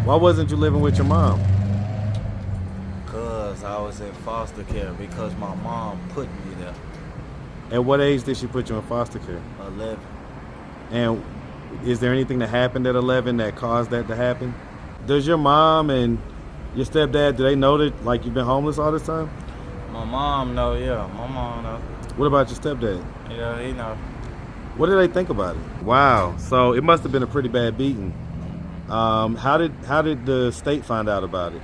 Why wasn't you living with your mom? Cause I was in foster care because my mom put me there. At what age did she put you in foster care? 11. And is there anything that happened at 11 that caused that to happen? Does your mom and your stepdad, do they know that like you've been homeless all this time? My mom know, yeah. My mom know. What about your stepdad? Yeah, he know. What did they think about it? Wow, so it must have been a pretty bad beating. How did the state find out about it?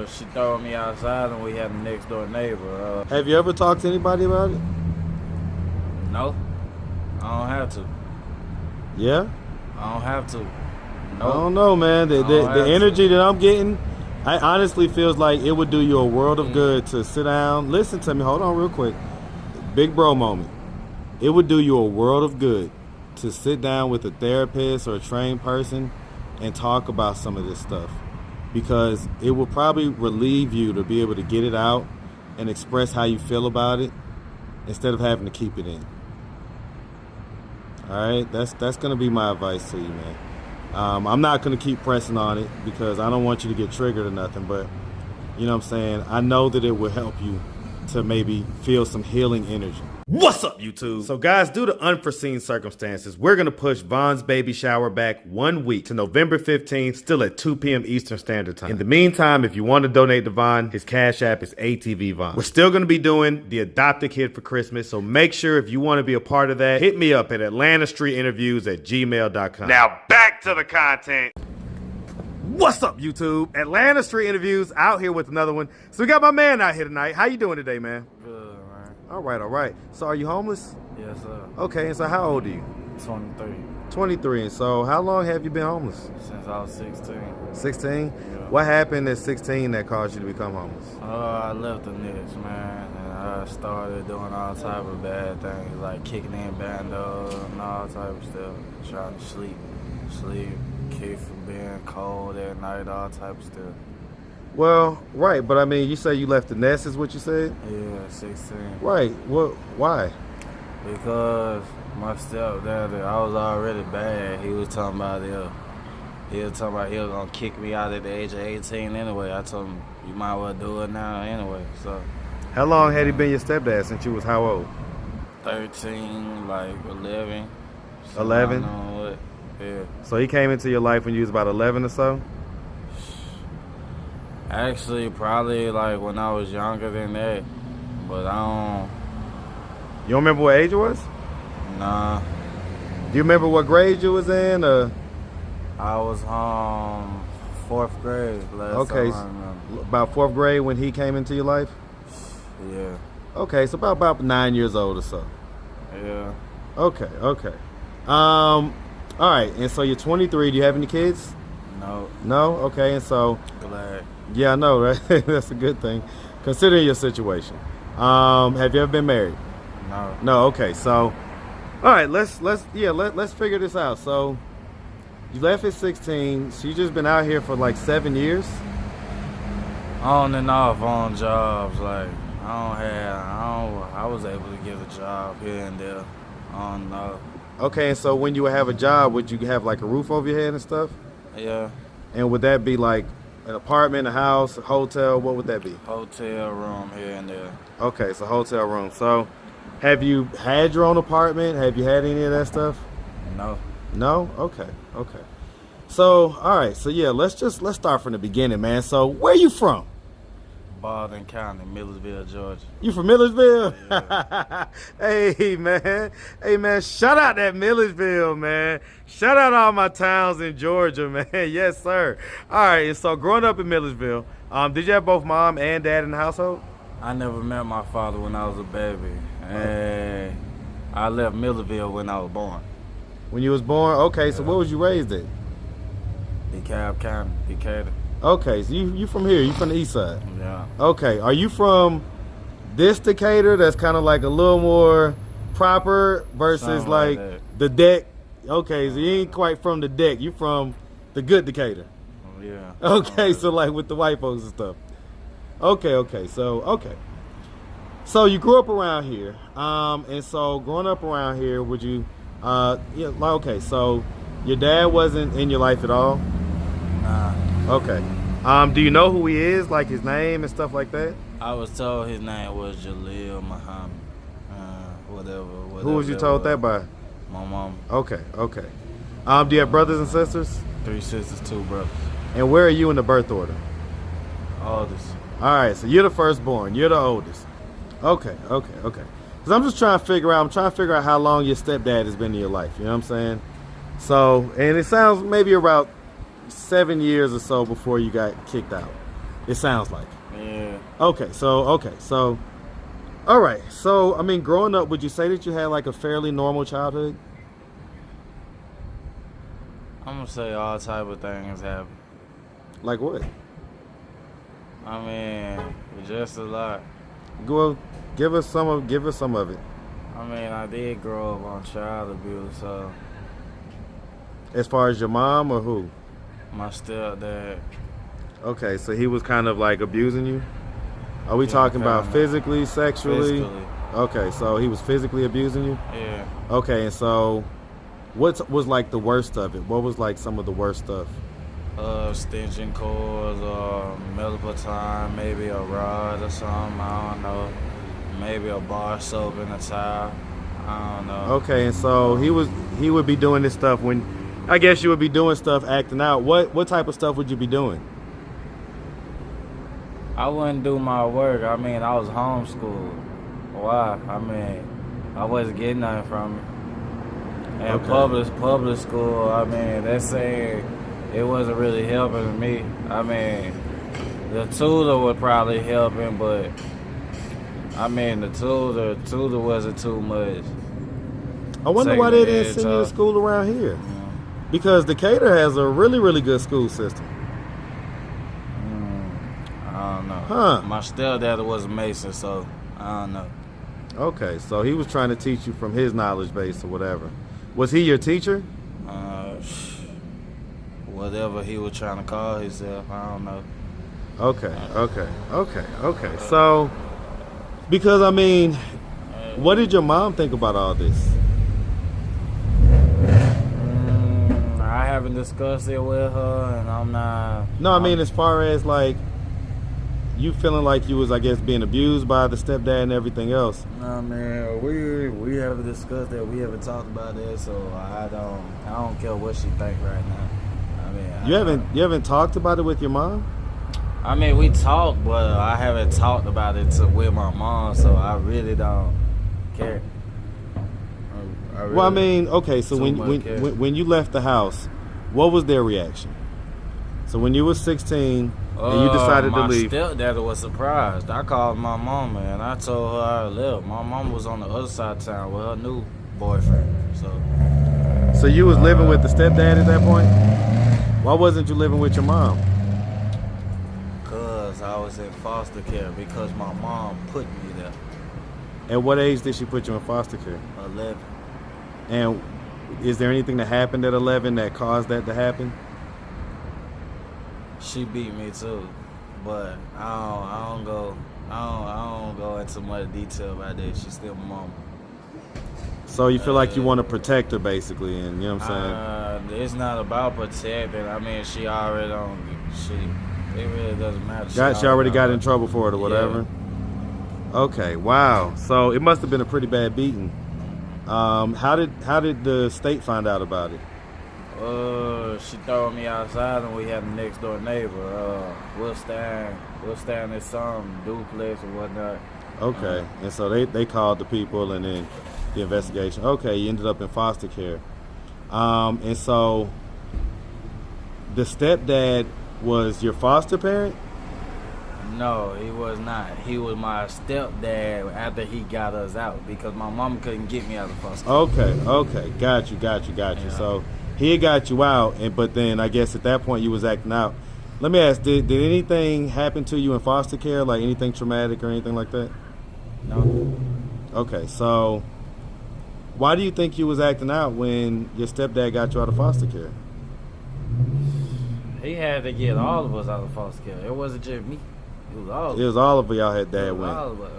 She threw me outside and we had a next door neighbor. Have you ever talked to anybody about it? No, I don't have to. Yeah? I don't have to. I don't know, man. The energy that I'm getting, I honestly feels like it would do you a world of good to sit down. Listen to me. Hold on real quick. Big bro moment. It would do you a world of good to sit down with a therapist or a trained person and talk about some of this stuff, because it will probably relieve you to be able to get it out and express how you feel about it instead of having to keep it in. All right, that's going to be my advice to you, man. I'm not going to keep pressing on it because I don't want you to get triggered or nothing, but you know what I'm saying? I know that it will help you to maybe feel some healing energy. What's up, YouTube? So guys, due to unforeseen circumstances, we're going to push Von's baby shower back 1 week to November 15th, still at 2 p.m. Eastern Standard Time. In the meantime, if you want to donate to Von, his Cash App is ATV Von. We're still going to be doing the Adopt a Kid for Christmas, so make sure if you want to be a part of that, hit me up at atlstreetinterviews@gmail.com. Now back to the content. What's up, YouTube? Atlanta Street Interviews out here with another one. So we got my man out here tonight. How you doing today, man? Good, man. All right. So are you homeless? Yes, sir. Okay, and so how old are you? 23. 23. And so how long have you been homeless? Since I was 16. 16? Yeah. What happened at 16 that caused you to become homeless? I left the nest, man, and I started doing all type of bad things, like kicking in bandos and all type of stuff, trying to sleep, keep from being cold at night, all type of stuff. Well, right, but I mean, you say you left the nest is what you said? Yeah, 16. Right. Well, why? Because my stepdad, I was already bad. He was talking about he was gonna kick me out at the age of 18 anyway. I told him, you might well do it now anyway. So. How long had he been your stepdad since you was how old? 13, like 11. 11? Yeah. So he came into your life when you was about 11 or so? Actually, probably like when I was younger than that, but I don't. You don't remember what age it was? Nah. Do you remember what grade you was in? I was 4th grade last time I remember. About 4th grade when he came into your life? Yeah. Okay, so about 9 years old or so. Yeah. Okay. All right, and so you're 23. Do you have any kids? No. No? Okay, and so... Glad. Yeah, I know, right? That's a good thing, considering your situation. Have you ever been married? No. No. Okay. So, all right. Let's figure this out. So, you left at 16. So you just been out here for like 7 years. On and off on jobs, like I was able to get a job here and there. I don't know. Okay. And so when you would have a job, would you have like a roof over your head and stuff? Yeah. And would that be like an apartment, a house, a hotel? What would that be? Hotel room here and there. Okay, so hotel room. So, have you had your own apartment? Have you had any of that stuff? No. No? Okay. So, all right. So, yeah, let's start from the beginning, man. So, where you from? Baldwin County, Millersville, Georgia. You from Millersville? Yeah. Hey, man. Shout out that Millersville, man. Shout out all my towns in Georgia, man. Yes, sir. All right. And so, growing up in Millersville, did you have both mom and dad in the household? I never met my father when I was a baby. And I left Millersville when I was born. When you was born? Okay. So, where was you raised at? DeKalb County, Decatur. Okay, so you from here, you from the east side. Yeah. Okay, are you from this Decatur that's kind of like a little more proper versus Something like the deck? Okay, so you ain't quite from the deck, you from the good Decatur. Yeah. Okay, so like with the white folks and stuff. Okay, so you grew up around here, and so growing up around here, would you, okay, so your dad wasn't in your life at all? Nah. Okay. Do you know who he is, like his name and stuff like that? I was told his name was Jaleel Muhammad. Whatever. Who was you told that by? My mom. Okay. Do you have brothers and sisters? 3 sisters, 2 brothers. And where are you in the birth order? Oldest. All right, so you're the firstborn. You're the oldest. Okay. Because I'm trying to figure out how long your stepdad has been in your life. You know what I'm saying? So, and it sounds maybe about 7 years or so before you got kicked out. It sounds like. Yeah. Okay, so, all right. So, I mean, growing up, would you say that you had like a fairly normal childhood? I'm gonna say all type of things happen. Like what? I mean, just a lot. Go, give us some of it. I mean, I did grow up on child abuse, so As far as your mom or who? my stepdad. Okay, so he was kind of like abusing you? Are we Yeah, talking about kinda. physically, sexually? Physically. Okay, so he was physically abusing you? Yeah. Okay, and so what was like the worst of it? What was like some of the worst stuff? Extension cords or multiple time, maybe a rod or something, I don't know. Maybe a bar soap in a towel. I don't know. Okay, and so he would be doing this stuff when, I guess you would be doing stuff, acting out. What type of stuff would you be doing? I wouldn't do my work. I mean, I was homeschooled. Why? I mean, I wasn't getting nothing from it. And Okay. public school, I mean, that's saying it wasn't really helping me. I mean, the tutor was probably helping, but I mean, the tutor wasn't too much. I wonder why they didn't send you to school around here. Because Decatur has a really, really good school system. I don't know. Huh. My stepdad was a Mason, so I don't know. Okay, so he was trying to teach you from his knowledge base or whatever. Was he your teacher? Whatever he was trying to call himself, I don't know. Okay. So, because I mean, what did your mom think about all this? I haven't discussed it with her, and I'm not. No, I mean, as far as like you feeling like you was, I guess, being abused by the stepdad and everything else. I mean, we haven't discussed that. We haven't talked about that, so I don't care what she think right now. I mean, You haven't talked about it with your mom? I mean, we talked, but I haven't talked about it with my mom, so I really don't care. Well, I mean, okay, so when you left the house, what was their reaction? So when you were 16 and you decided to leave. My stepdad was surprised. I called my mama and I told her I left. My mom was on the other side of town with her new boyfriend. So you was living with the stepdad at that point? Why wasn't you living with your mom? Because I was in foster care because my mom put me there. At what age did she put you in foster care? 11. And is there anything that happened at 11 that caused that to happen? She beat me too, but I don't go into much detail about that. She's still my mama. So you feel like you want to protect her basically, and you know what I'm saying? It's not about protecting. I mean, she already on. It really doesn't matter. She already got in trouble for it or whatever. Yeah. Okay, wow. So it must have been a pretty bad beating. How did the state find out about it? She threw me outside and we had a next door neighbor. We'll stand in some duplex or whatnot. Okay, and so they called the people and then the investigation. Okay, you ended up in foster care. And so the stepdad was your foster parent? No, he was not. He was my stepdad after he got us out because my mom couldn't get me out of foster care. Okay. Got you. Yeah. So he had got you out, but then I guess at that point you was acting out. Let me ask, did anything happen to you in foster care, like anything traumatic or anything like that? No. Okay, so why do you think you was acting out when your stepdad got you out of foster care? He had to get all of us out of foster care. It wasn't just me. It was all of us. It was all of y'all had dad went. All of us.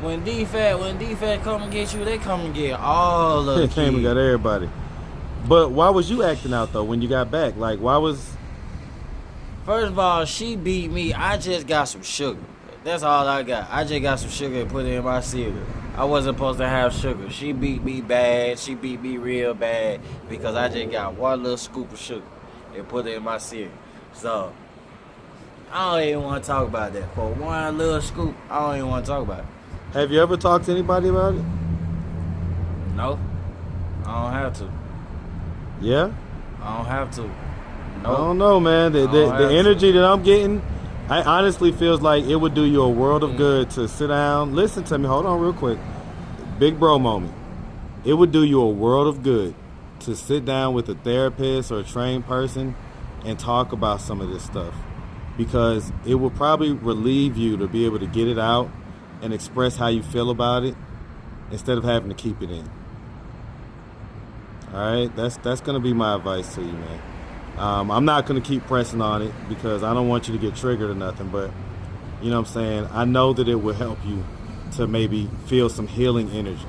When D-Fat come and get you, they come and get all of the They kids. came and got everybody. But why was you acting out though when you got back? Like, why was? First of all, she beat me. I just got some sugar. That's all I got. I just got some sugar and put it in my cereal. I wasn't supposed to have sugar. She beat me bad. She beat me real bad because I just got one little scoop of sugar and put it in my cereal. So, I don't even want to talk about that. For one little scoop, I don't even want to talk about it. Have you ever talked to anybody about it? No, I don't have to. Yeah. I don't have to. I No. don't know, man. The energy that I'm getting, I honestly feels like it would do you a world of good to sit down. Listen to me. Hold on real quick. Big bro moment. It would do you a world of good to sit down with a therapist or a trained person and talk about some of this stuff, because it will probably relieve you to be able to get it out and express how you feel about it instead of having to keep it in. All right, that's gonna be my advice to you, man. I'm not gonna keep pressing on it because I don't want you to get triggered or nothing, but you know what I'm saying? I know that it will help you to maybe feel some healing energy.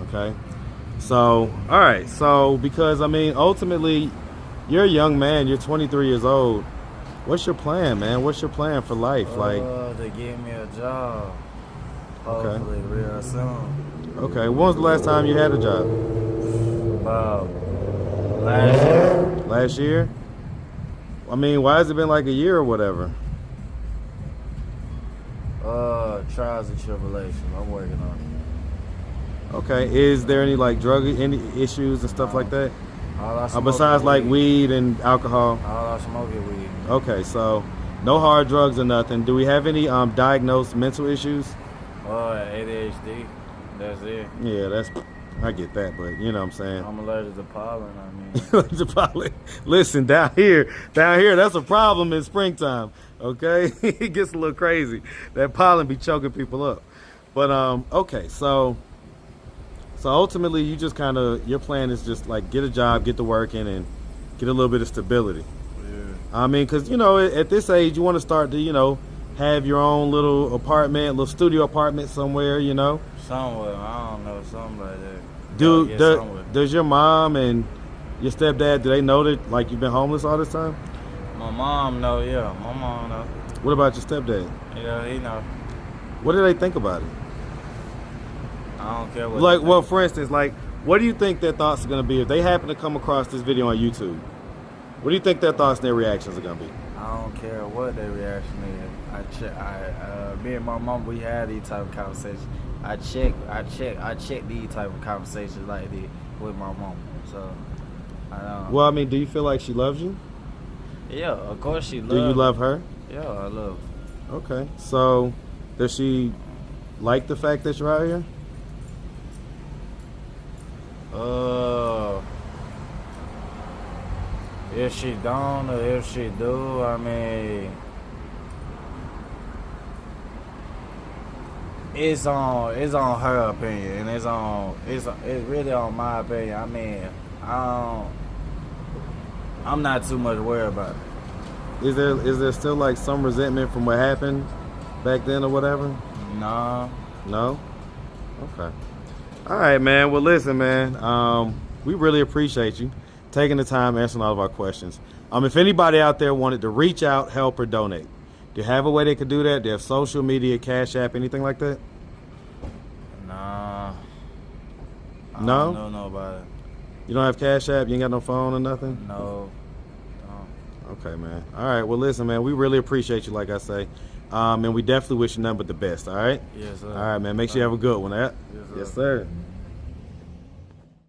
Okay? So, all right. So, because I mean, ultimately, you're a young man. You're 23 years old. What's your plan, man? What's your plan for life? Like, to give me a job. Okay. Hopefully real soon. okay, when was the last time you had a job? About last year. Last year? I mean, why has it been like a year or whatever? Trials and tribulations. I'm working on it. Okay, is there any like drug any issues and stuff like that? All I smoke is Besides like weed and alcohol? All I smoke is weed. Okay, so no hard drugs or nothing. Do we have any diagnosed mental issues? ADHD. That's it. Yeah, I get that, but you know what I'm saying. I'm allergic to pollen. I mean, The pollen. Listen, down here, that's a problem in springtime. Okay, it gets a little crazy. That pollen be choking people up. But okay, so ultimately, you just kind of your plan is just like get a job, get to working, and get a little bit of stability. yeah. I mean, because you know, at this age, you want to start to have your own little apartment, little studio apartment somewhere. Somewhere. I don't know. Something like that. Does your mom and your stepdad, do they know that like you've been homeless all this time? My mom know. Yeah, my mom know. What about your stepdad? Yeah, he know. What do they think about it? I don't care what. Like, well, for instance, like, what do you think their thoughts are going to be if they happen to come across this video on YouTube? What do you think their thoughts and their reactions are going to be? I don't care what their reaction is. Me and my mom, we had these type of conversations. I check these type of conversations like this with my mom. So, I don't. Well, I mean, do you feel like she loves you? Yeah, of course she loves. Do you love her? Yeah, I love her. Okay. So, does she like the fact that you're out here? If she don't or if she do, I mean, it's on her opinion, and it's really on my opinion. I mean, I'm not too much worried about it. Is there still like some resentment from what happened back then or whatever? No. No? Okay. All right, man. Well, listen, man. We really appreciate you taking the time answering all of our questions. If anybody out there wanted to reach out, help, or donate, do you have a way they could do that? Do you have social media, Cash App, anything like that? Nah. I No? don't know about it. You don't have Cash App? You ain't got no phone or nothing? No. Okay, man. All right. Well, listen, man. We really appreciate you, like I say. And we definitely wish you nothing but the best, all right? Yes, sir. All right, man. Make sure you have a good one, all right? Yes, sir. Yes, sir.